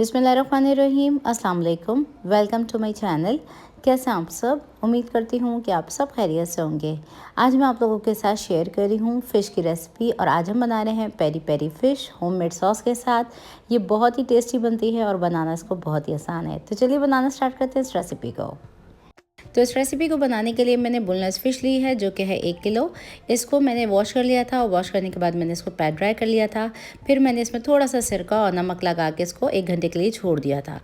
बिस्मिल्लाहिर्रहमानिर्रहीम, अस्सलाम वालेकुम। Welcome to my channel. कैसे हैं आप सब? उम्मीद करती हूँ कि आप सब खैरियत से होंगे। आज मैं आप लोगों के साथ शेयर कर रही हूँ फ़िश की रेसिपी और आज हम बना रहे हैं peri peri fish homemade sauce के साथ। ये बहुत ही टेस्टी बनती है और बनाना इसको बहुत ही आसान है। तो चलिए बनाना स्टार्ट करते हैं इस रेसिपी को। तो इस रेसिपी को बनाने के लिए मैंने बोनलेस फ़िश ली है, जो कि है 1 किलो। इसको मैंने वॉश कर लिया था और वॉश करने के बाद मैंने इसको पैन ड्राई कर लिया था। फिर मैंने इसमें थोड़ा सा सिरका और नमक लगा के इसको 1 घंटे के लिए छोड़ दिया था।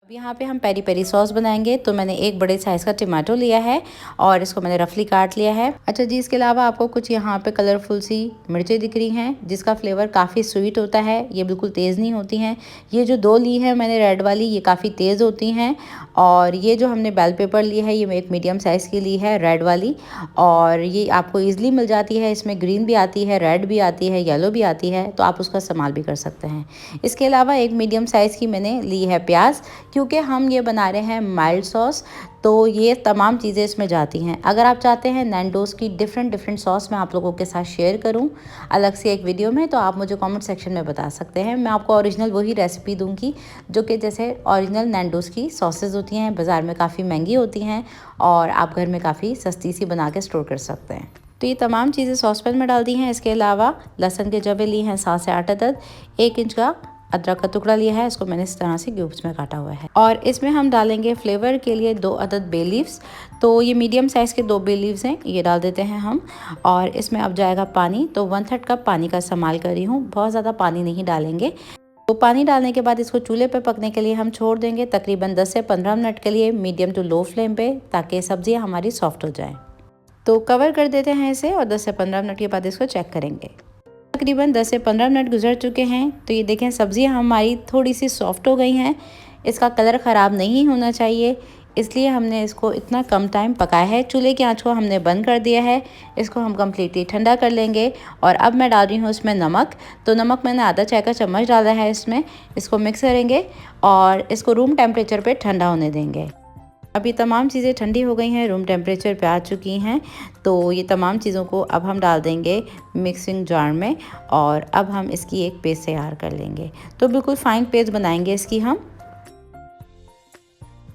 अब यहाँ पे हम पेरी पेरी सॉस बनाएंगे। तो मैंने एक बड़े साइज़ का टमाटो लिया है और इसको मैंने रफली काट लिया है। अच्छा जी, इसके अलावा आपको कुछ यहाँ पे कलरफुल सी मिर्चें दिख रही हैं, जिसका फ्लेवर काफ़ी स्वीट होता है। ये बिल्कुल तेज़ नहीं होती हैं। ये जो 2 ली है मैंने रेड वाली, ये काफ़ी तेज़ होती हैं। और ये जो हमने बेल पेपर ली है, ये एक मीडियम साइज़ की ली है, रेड वाली। और ये आपको ईज़िली मिल जाती है। इसमें ग्रीन भी आती है, रेड भी आती है, येलो भी आती है, तो आप उसका इस्तेमाल भी कर सकते हैं। इसके अलावा एक मीडियम साइज़ की मैंने ली है प्याज, क्योंकि हम ये बना रहे हैं माइल्ड सॉस, तो ये तमाम चीज़ें इसमें जाती हैं। अगर आप चाहते हैं नैंडोज़ की डिफरेंट सॉस मैं आप लोगों के साथ शेयर करूं अलग से एक वीडियो में, तो आप मुझे कमेंट सेक्शन में बता सकते हैं। मैं आपको ओरिजिनल वही रेसिपी दूंगी, जो कि जैसे ओरिजिनल नैंडोज़ की सॉसेज होती हैं, बाज़ार में काफ़ी महंगी होती हैं और आप घर में काफ़ी सस्ती सी बना के स्टोर कर सकते हैं। तो ये तमाम चीज़ें सॉस पैन में डाल दी हैं। इसके अलावा लहसुन के जवे लिए हैं 7 से 8 अदद। 1 इंच का अदरक का टुकड़ा लिया है, इसको मैंने इस तरह से क्यूब्स में काटा हुआ है। और इसमें हम डालेंगे फ्लेवर के लिए 2 अदद बे लीव्स। तो ये मीडियम साइज़ के 2 बे लीव्स हैं, ये डाल देते हैं हम। और इसमें अब जाएगा पानी, तो 1/3 कप पानी का इस्तेमाल कर रही हूँ, बहुत ज़्यादा पानी नहीं डालेंगे। तो पानी डालने के बाद इसको चूल्हे पे पकने के लिए हम छोड़ देंगे तकरीबन 10 से 15 मिनट के लिए, मीडियम टू लो फ्लेम पे, ताकि सब्जियाँ हमारी सॉफ्ट हो जाएँ। तो कवर कर देते हैं इसे और 10 से 15 मिनट के बाद इसको चेक करेंगे। तकरीबन 10 से 15 मिनट गुजर चुके हैं। तो ये देखें, सब्ज़ियाँ हमारी थोड़ी सी सॉफ्ट हो गई हैं। इसका कलर ख़राब नहीं होना चाहिए, इसलिए हमने इसको इतना कम टाइम पकाया है। चूल्हे की आंच को हमने बंद कर दिया है। इसको हम कम्प्लीटली ठंडा कर लेंगे। और अब मैं डाल रही हूँ इसमें नमक। तो नमक मैंने आधा चाय का चम्मच डाला है इसमें। इसको मिक्स करेंगे और इसको रूम टेम्परेचर पे ठंडा होने देंगे। अभी तमाम चीज़ें ठंडी हो गई हैं, रूम टेम्परेचर पे आ चुकी हैं। तो ये तमाम चीज़ों को अब हम डाल देंगे मिक्सिंग जार में और अब हम इसकी एक पेस्ट तैयार कर लेंगे। तो बिल्कुल फ़ाइन पेस्ट बनाएंगे इसकी हम।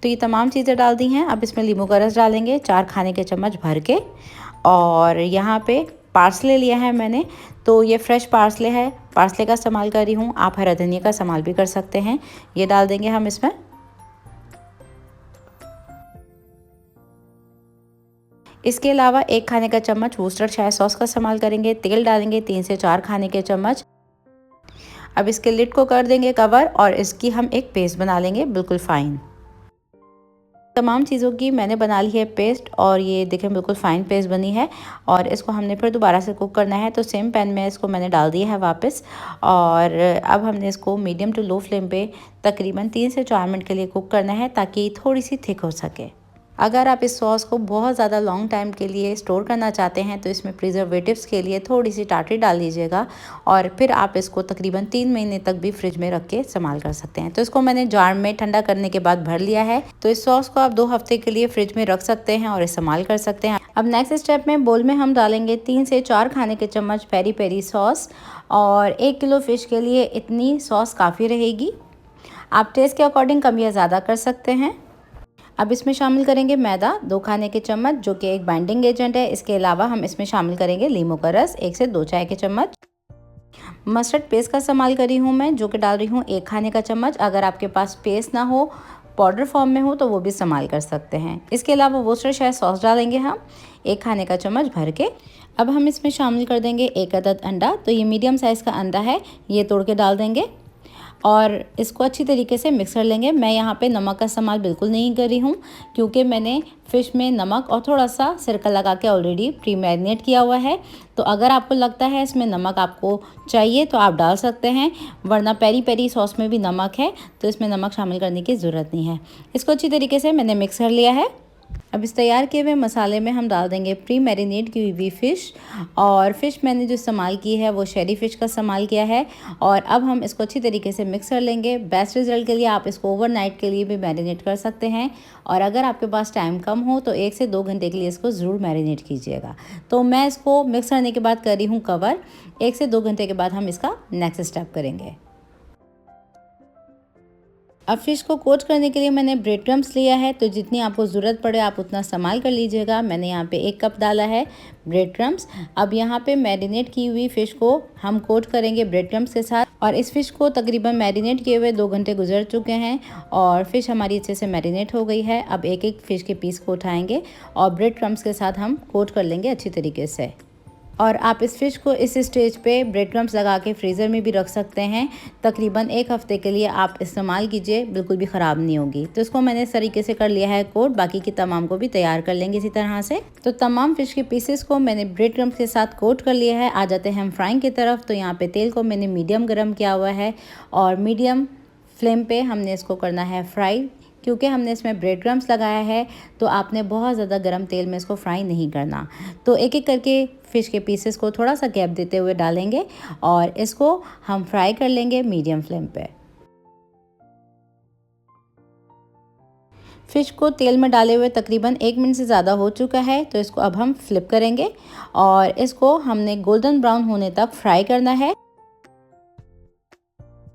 तो ये तमाम चीज़ें डाल दी हैं। अब इसमें नींबू का रस डालेंगे 4 खाने के चम्मच भर के। और यहाँ पे पार्सले लिया है मैंने, तो ये फ्रेश पार्सले है, पार्सले का इस्तेमाल कर रही हूँ। आप हरा धनिया का इस्तेमाल भी कर सकते हैं। ये डाल देंगे हम इसमें। इसके अलावा 1 खाने का चम्मच वूस्टरशायर सॉस का इस्तेमाल करेंगे। तेल डालेंगे 3 से 4 खाने के चम्मच। अब इसके लिड को कर देंगे कवर और इसकी हम एक पेस्ट बना लेंगे बिल्कुल फ़ाइन। तमाम चीज़ों की मैंने बना ली है पेस्ट और ये देखें बिल्कुल फ़ाइन पेस्ट बनी है। और इसको हमने फिर दोबारा से कुक करना है, तो सेम पैन में इसको मैंने डाल दिया है वापस। और अब हमने इसको मीडियम टू लो फ्लेम पे तकरीबन 3 से 4 मिनट के लिए कुक करना है, ताकि थोड़ी सी थिक हो सके। अगर आप इस सॉस को बहुत ज़्यादा लॉन्ग टाइम के लिए स्टोर करना चाहते हैं, तो इसमें प्रिजर्वेटिव्स के लिए थोड़ी सी टाटरी डाल लीजिएगा और फिर आप इसको तकरीबन 3 महीने तक भी फ्रिज में रख के इस्तेमाल कर सकते हैं। तो इसको मैंने जार में ठंडा करने के बाद भर लिया है। तो इस सॉस को आप 2 हफ्ते के लिए फ्रिज में रख सकते हैं और इस्तेमाल कर सकते हैं। अब नेक्स्ट स्टेप में बोल में हम डालेंगे 3 से 4 खाने के चम्मच पेरी पेरी सॉस। और 1 किलो फ़िश के लिए इतनी सॉस काफ़ी रहेगी। आप टेस्ट के अकॉर्डिंग कम या ज़्यादा कर सकते हैं। अब इसमें शामिल करेंगे मैदा 2 खाने के चम्मच, जो कि एक बाइंडिंग एजेंट है। इसके अलावा हम इसमें शामिल करेंगे नींबू का रस 1 से 2 चाय के चम्मच। मस्टर्ड पेस्ट का इस्तेमाल कर रही हूँ मैं, जो कि डाल रही हूँ 1 खाने का चम्मच। अगर आपके पास पेस्ट ना हो, पाउडर फॉर्म में हो, तो वो भी इस्तेमाल कर सकते हैं। इसके अलावा वोस्टरशायर सॉस डालेंगे हम 1 खाने का चम्मच भर के। अब हम इसमें शामिल कर देंगे 1 अदद अंडा। तो ये मीडियम साइज़ का अंडा है, ये तोड़ के डाल देंगे और इसको अच्छी तरीके से मिक्स कर लेंगे। मैं यहाँ पे नमक का इस्तेमाल बिल्कुल नहीं कर रही हूँ, क्योंकि मैंने फ़िश में नमक और थोड़ा सा सिरका लगा के ऑलरेडी प्री मैरिनेट किया हुआ है। तो अगर आपको लगता है इसमें नमक आपको चाहिए तो आप डाल सकते हैं, वरना पेरी पेरी सॉस में भी नमक है, तो इसमें नमक शामिल करने की ज़रूरत नहीं है। इसको अच्छी तरीके से मैंने मिक्स कर लिया है। अब इस तैयार किए हुए मसाले में हम डाल देंगे प्री मैरिनेट की हुई फ़िश। और फ़िश मैंने जो इस्तेमाल की है वो शेरी फ़िश का इस्तेमाल किया है। और अब हम इसको अच्छी तरीके से मिक्स कर लेंगे। बेस्ट रिज़ल्ट के लिए आप इसको ओवरनाइट के लिए भी मैरिनेट कर सकते हैं। और अगर आपके पास टाइम कम हो तो 1 से 2 घंटे के लिए इसको ज़रूर मैरिनेट कीजिएगा। तो मैं इसको मिक्स करने के बाद कर रही हूँ कवर। 1 से 2 घंटे के बाद हम इसका नेक्स्ट स्टेप करेंगे। अब फ़िश को कोट करने के लिए मैंने ब्रेड क्रम्स लिया है, तो जितनी आपको ज़रूरत पड़े आप उतना इस्तेमाल कर लीजिएगा। मैंने यहाँ पे 1 कप डाला है ब्रेड क्रम्स। अब यहाँ पे मैरिनेट की हुई फ़िश को हम कोट करेंगे ब्रेड क्रम्स के साथ, और इस फ़िश को तकरीबन मैरिनेट किए हुए 2 घंटे गुजर चुके हैं और फ़िश हमारी अच्छे से मैरिनेट हो गई है। अब एक एक फ़िश के पीस को उठाएंगे और ब्रेड क्रम्स के साथ हम कोट कर लेंगे अच्छी तरीके से। और आप इस फ़िश को इस स्टेज पे ब्रेड क्रम्स लगा के फ्रीज़र में भी रख सकते हैं। तकरीबन 1 हफ़्ते के लिए आप इस्तेमाल कीजिए, बिल्कुल भी ख़राब नहीं होगी। तो इसको मैंने इस तरीके से कर लिया है कोट, बाकी की तमाम को भी तैयार कर लेंगे इसी तरह से। तो तमाम फ़िश के पीसेस को मैंने ब्रेड क्रम्स के साथ कोट कर लिया है। आ जाते हैं हम फ्राइंग की तरफ। तो यहाँ पे तेल को मैंने मीडियम गर्म किया हुआ है और मीडियम फ्लेम पे हमने इसको करना है फ्राई। क्योंकि हमने इसमें ब्रेड क्रम्स लगाया है तो आपने बहुत ज़्यादा गर्म तेल में इसको फ्राई नहीं करना। तो एक एक करके फ़िश के पीसेस को थोड़ा सा गैप देते हुए डालेंगे और इसको हम फ्राई कर लेंगे मीडियम फ्लेम पे। फ़िश को तेल में डाले हुए तकरीबन 1 मिनट से ज़्यादा हो चुका है, तो इसको अब हम फ्लिप करेंगे और इसको हमने गोल्डन ब्राउन होने तक फ्राई करना है।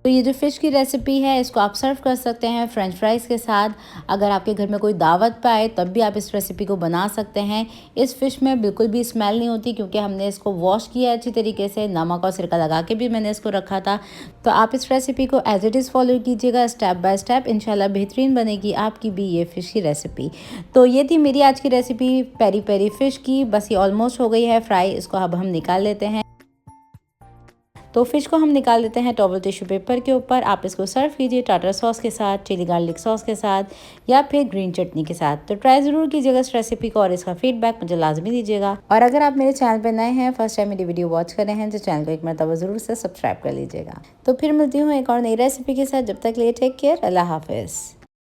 तो ये जो फ़िश की रेसिपी है इसको आप सर्व कर सकते हैं फ्रेंच फ्राइज़ के साथ। अगर आपके घर में कोई दावत पे आए तब भी आप इस रेसिपी को बना सकते हैं। इस फ़िश में बिल्कुल भी स्मेल नहीं होती क्योंकि हमने इसको वॉश किया है अच्छी तरीके से, नमक और सिरका लगा के भी मैंने इसको रखा था। तो आप इस रेसिपी को एज़ इट इज़ फॉलो कीजिएगा स्टेप बाय स्टेप, इंशाल्लाह बेहतरीन बनेगी आपकी भी ये फ़िश की रेसिपी। तो ये थी मेरी आज की रेसिपी पेरी पेरी फ़िश की। बस ये ऑलमोस्ट हो गई है फ्राई, इसको अब हम निकाल लेते हैं। तो फ़िश को हम निकाल लेते हैं टॉवल टिश्यू पेपर के ऊपर। आप इसको सर्व कीजिए टाटा सॉस के साथ, चिली गार्लिक सॉस के साथ या फिर ग्रीन चटनी के साथ। तो ट्राई ज़रूर कीजिएगा इस रेसिपी को और इसका फीडबैक मुझे लाजमी दीजिएगा। और अगर आप मेरे चैनल पर नए हैं, फर्स्ट टाइम मेरी वीडियो वॉच कर रहे हैं, तो चैनल को एक मरतबा ज़रूर से सब्सक्राइब कर लीजिएगा। तो फिर मिलती हूँ एक और नई रेसिपी के साथ। जब तक लिए टेक केयर, अल्लाह हाफिज़।